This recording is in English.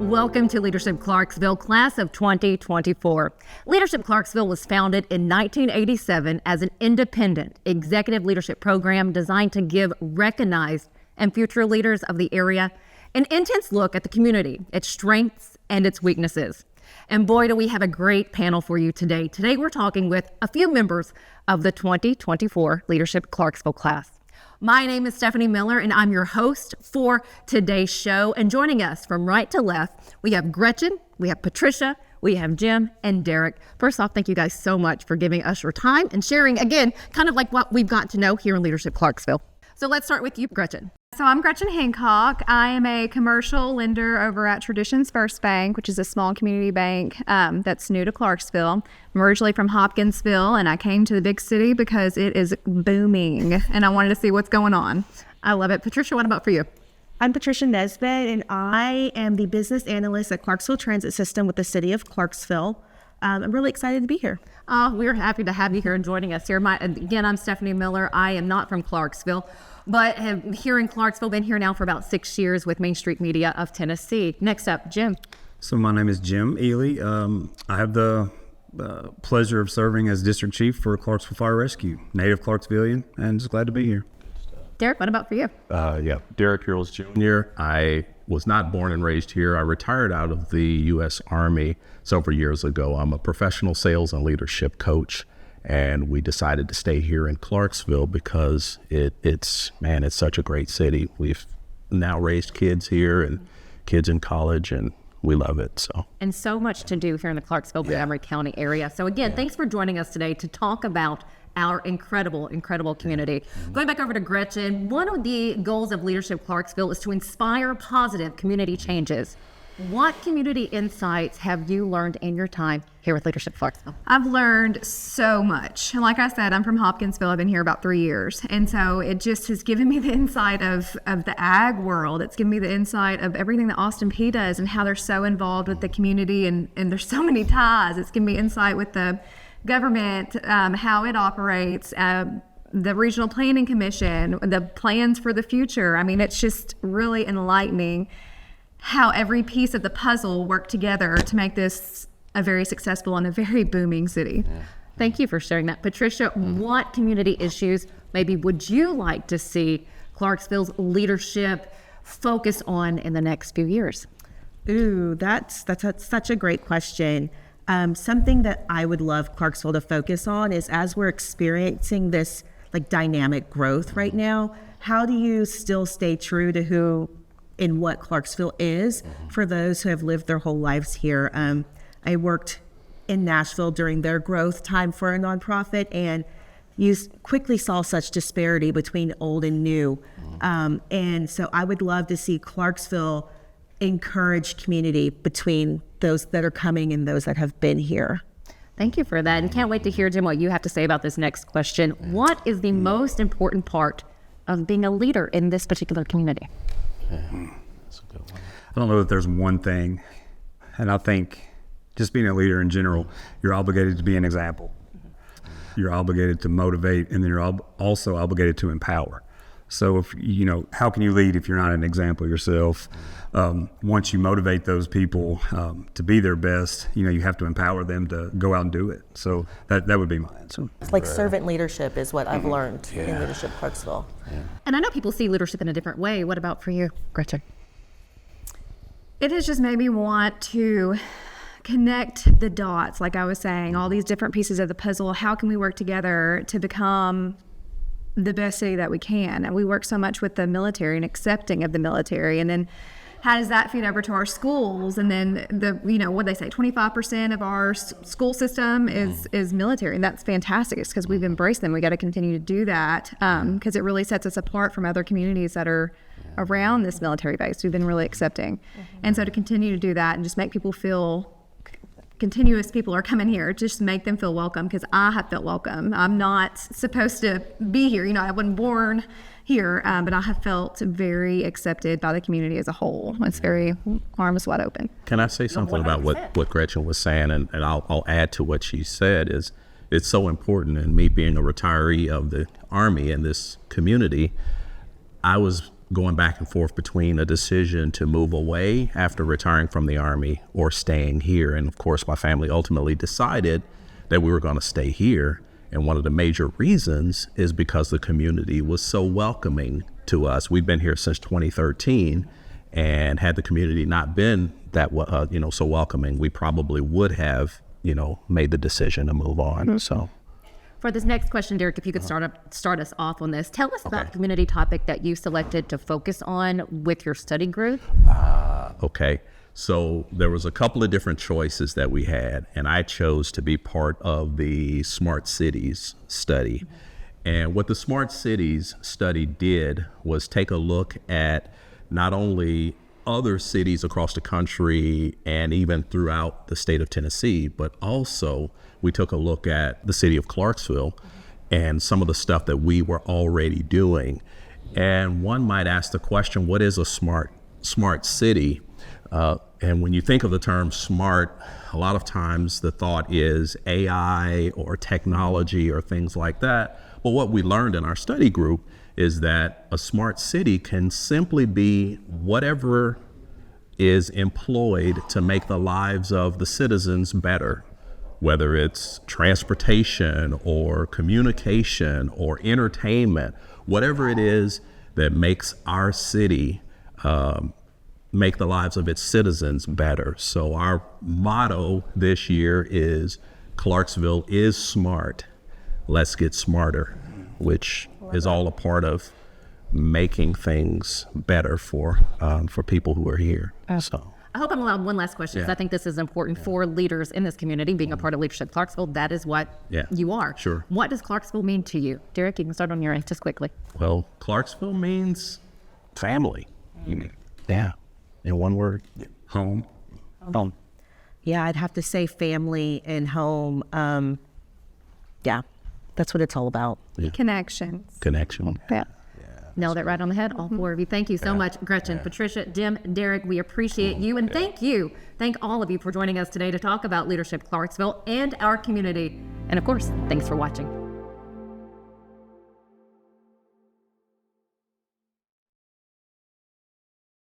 Welcome to Leadership Clarksville, Class of 2024. Leadership Clarksville was founded in 1987 as an independent executive leadership program designed to give recognized and future leaders of the area an intense look at the community, its strengths and its weaknesses. And boy, do we have a great panel for you today. Today, we're talking with a few members of the 2024 Leadership Clarksville class. My name is Stephanie Miller, and I'm your host for today's show. And joining us from right to left, we have Gretchen, we have Patricia, we have Jim, and Derek. First off, thank you guys so much for giving us your time and sharing, again, kind of like what we've got to know here in Leadership Clarksville. So let's start with you, Gretchen. So I'm Gretchen Hancock. I am a commercial lender over at Traditions First Bank, which is a small community bank that's new to Clarksville. I'm originally from Hopkinsville, and I came to the big city because it is booming, and I wanted to see what's going on. I love it. Patricia, what about for you? I'm Patricia Nesbitt, and I am the business analyst at Clarksville Transit System with the city of Clarksville. I'm really excited to be here. We're happy to have you here and joining us here. Again, I'm Stephanie Miller. I am not from Clarksville, but have here in Clarksville, been here now for about 6 years with Main Street Media of Tennessee. Next up, Jim. So my name is Jim Eley. I have the pleasure of serving as district chief for Clarksville Fire Rescue, native Clarksvillian, and just glad to be here. Derek, what about for you? Derek Eurales Jr. I was not born and raised here. I retired out of the U.S. Army several years ago. I'm a professional sales and leadership coach, and we decided to stay here in Clarksville because it's such a great city. We've now raised kids here and kids in college, and we love it. And so much to do here in the Clarksville, Montgomery County area. So again, thanks for joining us today to talk about our incredible community. Going back over to Gretchen, one of the goals of Leadership Clarksville is to inspire positive community changes. What community insights have you learned in your time here with Leadership Clarksville? I've learned so much. And like I said, I'm from Hopkinsville. I've been here about 3 years. And so it just has given me the insight of the ag world. It's given me the insight of everything that Austin Peay does and how they're so involved with the community, and there's so many ties. It's given me insight with the government, how it operates, the Regional Planning Commission, the plans for the future. I mean, it's just really enlightening how every piece of the puzzle worked together to make this a very successful and a very booming city. Thank you for sharing that. Patricia, what community issues maybe would you like to see Clarksville's leadership focus on in the next few years? Ooh, that's such a great question. Something that I would love Clarksville to focus on is, as we're experiencing this like dynamic growth right now, how do you still stay true to who and what Clarksville is for those who have lived their whole lives here? I worked in Nashville during their growth time for a nonprofit, and you quickly saw such disparity between old and new. And so I would love to see Clarksville encourage community between those that are coming and those that have been here. Thank you for that, and can't wait to hear, Jim, what you have to say about this next question. What is the most important part of being a leader in this particular community? That's a good one. I don't know that there's one thing, and I think just being a leader in general, you're obligated to be an example. You're obligated to motivate, and then you're also obligated to empower. So if how can you lead if you're not an example yourself? Once you motivate those people to be their best, you have to empower them to go out and do it. So that would be my answer. It's like servant leadership is what I've learned in Leadership Clarksville. And I know people see leadership in a different way. What about for you, Gretchen? It has just made me want to connect the dots, like I was saying, all these different pieces of the puzzle. How can we work together to become the best city that we can? And we work so much with the military and accepting of the military, and then how does that feed over to our schools? And then what they say, 25% of our school system is military, and that's fantastic. It's because we've embraced them. We got to continue to do that because it really sets us apart from other communities that are around this military base. We've been really accepting, and so to continue to do that and just make people feel continuous people are coming here, just make them feel welcome, because I have felt welcome. I'm not supposed to be here. I wasn't born here, but I have felt very accepted by the community as a whole. It's very arms wide open. Can I say something about what Gretchen was saying? And I'll add to what she said is it's so important. And me being a retiree of the Army in this community, I was going back and forth between a decision to move away after retiring from the Army or staying here. And of course, my family ultimately decided that we were going to stay here. And one of the major reasons is because the community was so welcoming to us. We've been here since 2013, and had the community not been that so welcoming, we probably would have made the decision to move on. So For this next question, Derek, if you could start us off on this. Tell us about the community topic that you selected to focus on with your study group. Okay. So there was a couple of different choices that we had, and I chose to be part of the Smart Cities study. And what the Smart Cities study did was take a look at not only other cities across the country and even throughout the state of Tennessee, but also we took a look at the city of Clarksville and some of the stuff that we were already doing. And one might ask the question, what is a smart city? And when you think of the term smart, a lot of times the thought is AI or technology or things like that. But what we learned in our study group is that a smart city can simply be whatever is employed to make the lives of the citizens better, whether it's transportation or communication or entertainment, whatever it is that makes our city make the lives of its citizens better. So our motto this year is Clarksville is smart, let's get smarter, which is all a part of making things better for people who are here. So I hope I'm allowed one last question, because I think this is important for leaders in this community. Being a part of Leadership Clarksville, that is what you are. Sure. What does Clarksville mean to you? Derek, you can start on your end just quickly. Well, Clarksville means family. Yeah, in one word. Home. Home. Yeah, I'd have to say family and home. Yeah, that's what it's all about. Connections. Connection. Yeah. Nailed it right on the head, all four of you. Thank you so much, Gretchen, Patricia, Jim, Derek. We appreciate you, and thank you. Thank all of you for joining us today to talk about Leadership Clarksville and our community. And of course, thanks for watching.